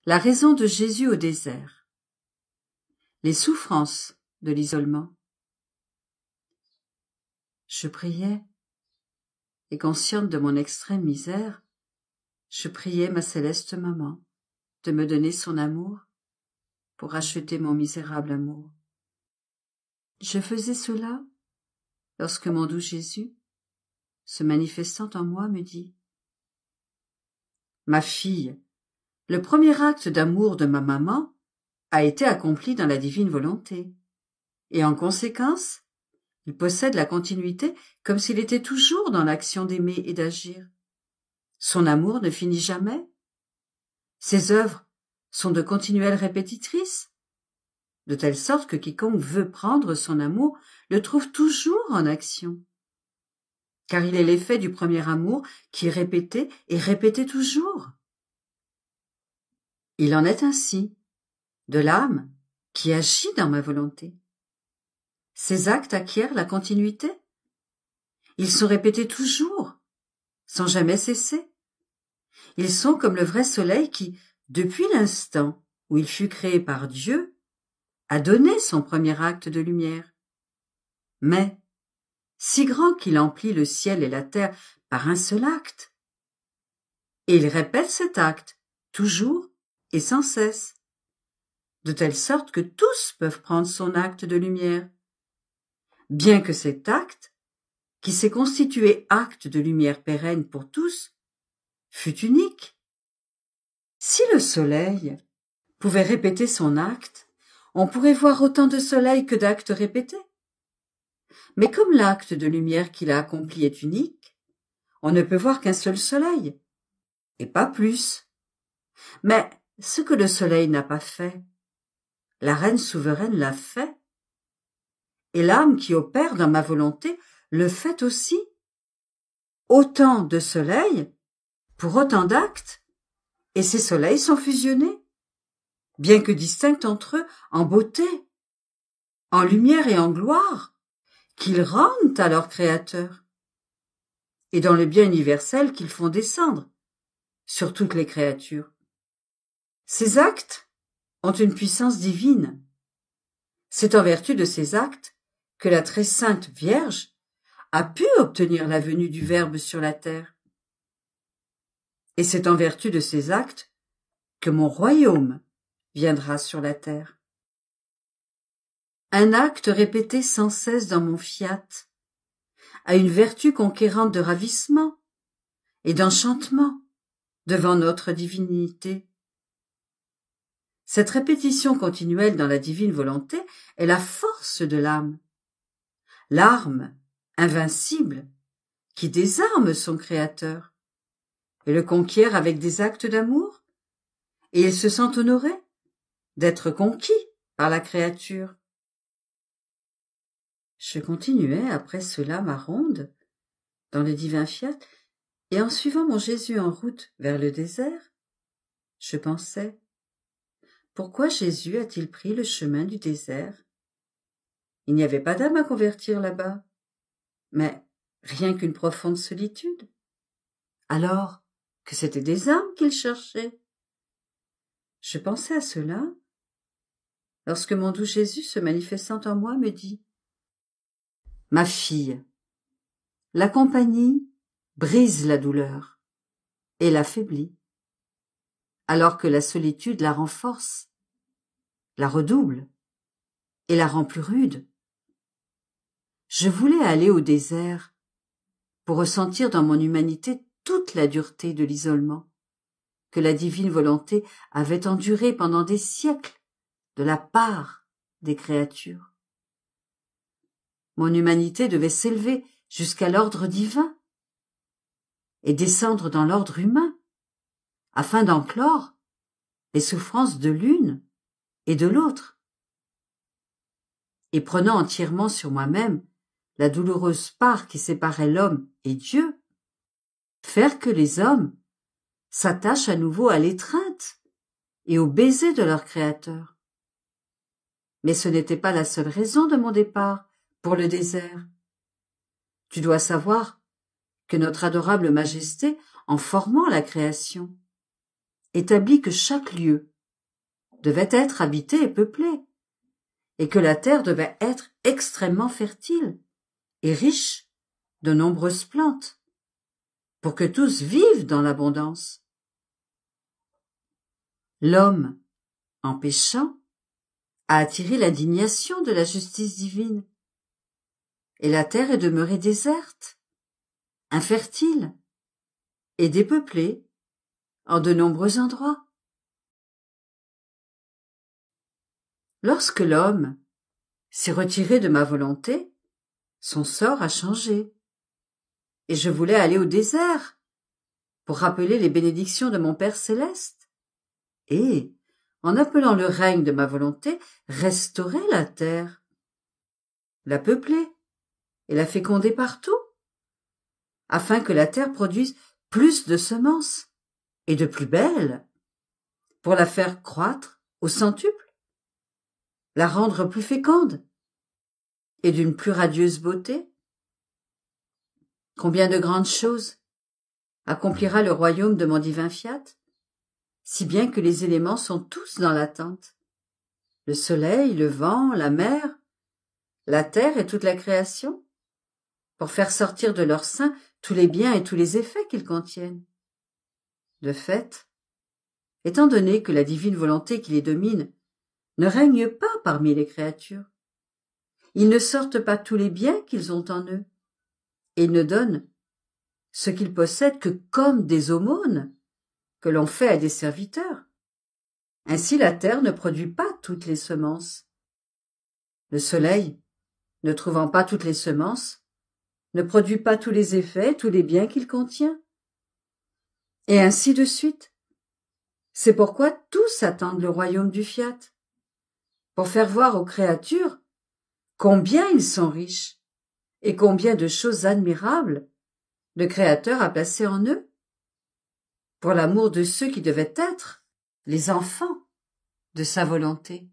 La raison de Jésus au désert. Les souffrances de l'isolement. Je priais, et consciente de mon extrême misère, je priais ma céleste maman de me donner son amour pour racheter mon misérable amour. Je faisais cela lorsque mon doux Jésus, se manifestant en moi, me dit « Ma fille, le premier acte d'amour de ma maman a été accompli dans la divine volonté, et en conséquence, il possède la continuité comme s'il était toujours dans l'action d'aimer et d'agir. Son amour ne finit jamais. Ses œuvres sont de continuelles répétitrices, de telle sorte que quiconque veut prendre son amour le trouve toujours en action. Car il est l'effet du premier amour qui est répété et répété toujours. Il en est ainsi de l'âme qui agit dans ma volonté. Ces actes acquièrent la continuité. Ils sont répétés toujours, sans jamais cesser. Ils sont comme le vrai soleil qui, depuis l'instant où il fut créé par Dieu, a donné son premier acte de lumière. Mais, si grand qu'il emplit le ciel et la terre par un seul acte, et il répète cet acte, toujours et sans cesse, de telle sorte que tous peuvent prendre son acte de lumière, bien que cet acte, qui s'est constitué acte de lumière pérenne pour tous, fût unique. Si le soleil pouvait répéter son acte, on pourrait voir autant de soleils que d'actes répétés. Mais comme l'acte de lumière qu'il a accompli est unique, on ne peut voir qu'un seul soleil, et pas plus. Mais ce que le soleil n'a pas fait, la reine souveraine l'a fait, et l'âme qui opère dans ma volonté le fait aussi. Autant de soleils pour autant d'actes, et ces soleils sont fusionnés, bien que distincts entre eux en beauté, en lumière et en gloire, qu'ils rendent à leur Créateur, et dans le bien universel qu'ils font descendre sur toutes les créatures. Ces actes ont une puissance divine. C'est en vertu de ces actes que la très sainte Vierge a pu obtenir la venue du Verbe sur la terre. Et c'est en vertu de ces actes que mon royaume viendra sur la terre. Un acte répété sans cesse dans mon fiat a une vertu conquérante de ravissement et d'enchantement devant notre divinité. Cette répétition continuelle dans la divine volonté est la force de l'âme, l'arme invincible qui désarme son Créateur et le conquiert avec des actes d'amour, et il se sent honoré d'être conquis par la créature. Je continuais après cela ma ronde dans le divin fiat, et en suivant mon Jésus en route vers le désert, je pensais, pourquoi Jésus a-t-il pris le chemin du désert? Il n'y avait pas d'âme à convertir là-bas, mais rien qu'une profonde solitude. Alors que c'était des âmes qu'il cherchait. Je pensais à cela lorsque mon doux Jésus, se manifestant en moi, me dit « Ma fille, la compagnie brise la douleur et l'affaiblit, alors que la solitude la renforce, la redouble et la rend plus rude. Je voulais aller au désert pour ressentir dans mon humanité toute la dureté de l'isolement que la divine volonté avait enduré pendant des siècles de la part des créatures. Mon humanité devait s'élever jusqu'à l'ordre divin et descendre dans l'ordre humain, afin d'en clore les souffrances de l'une et de l'autre. Et prenant entièrement sur moi-même la douloureuse part qui séparait l'homme et Dieu, faire que les hommes s'attachent à nouveau à l'étreinte et au baiser de leur Créateur. Mais ce n'était pas la seule raison de mon départ pour le désert. Tu dois savoir que notre adorable Majesté, en formant la création, établit que chaque lieu devait être habitée et peuplée, et que la terre devait être extrêmement fertile et riche de nombreuses plantes, pour que tous vivent dans l'abondance. L'homme, en péchant, a attiré l'indignation de la justice divine, et la terre est demeurée déserte, infertile et dépeuplée en de nombreux endroits. Lorsque l'homme s'est retiré de ma volonté, son sort a changé, et je voulais aller au désert pour rappeler les bénédictions de mon Père céleste, et, en appelant le règne de ma volonté, restaurer la terre, la peupler et la féconder partout, afin que la terre produise plus de semences et de plus belles, pour la faire croître au centuple, la rendre plus féconde et d'une plus radieuse beauté. Combien de grandes choses accomplira le royaume de mon divin fiat, si bien que les éléments sont tous dans l'attente. Le soleil, le vent, la mer, la terre et toute la création, pour faire sortir de leur sein tous les biens et tous les effets qu'ils contiennent. De fait, étant donné que la divine volonté qui les domine ne règne pas parmi les créatures, ils ne sortent pas tous les biens qu'ils ont en eux, et ils ne donnent ce qu'ils possèdent que comme des aumônes que l'on fait à des serviteurs. Ainsi la terre ne produit pas toutes les semences. Le soleil, ne trouvant pas toutes les semences, ne produit pas tous les effets, tous les biens qu'il contient. Et ainsi de suite. C'est pourquoi tous attendent le royaume du fiat, pour faire voir aux créatures combien ils sont riches et combien de choses admirables le Créateur a placées en eux, pour l'amour de ceux qui devaient être les enfants de sa volonté.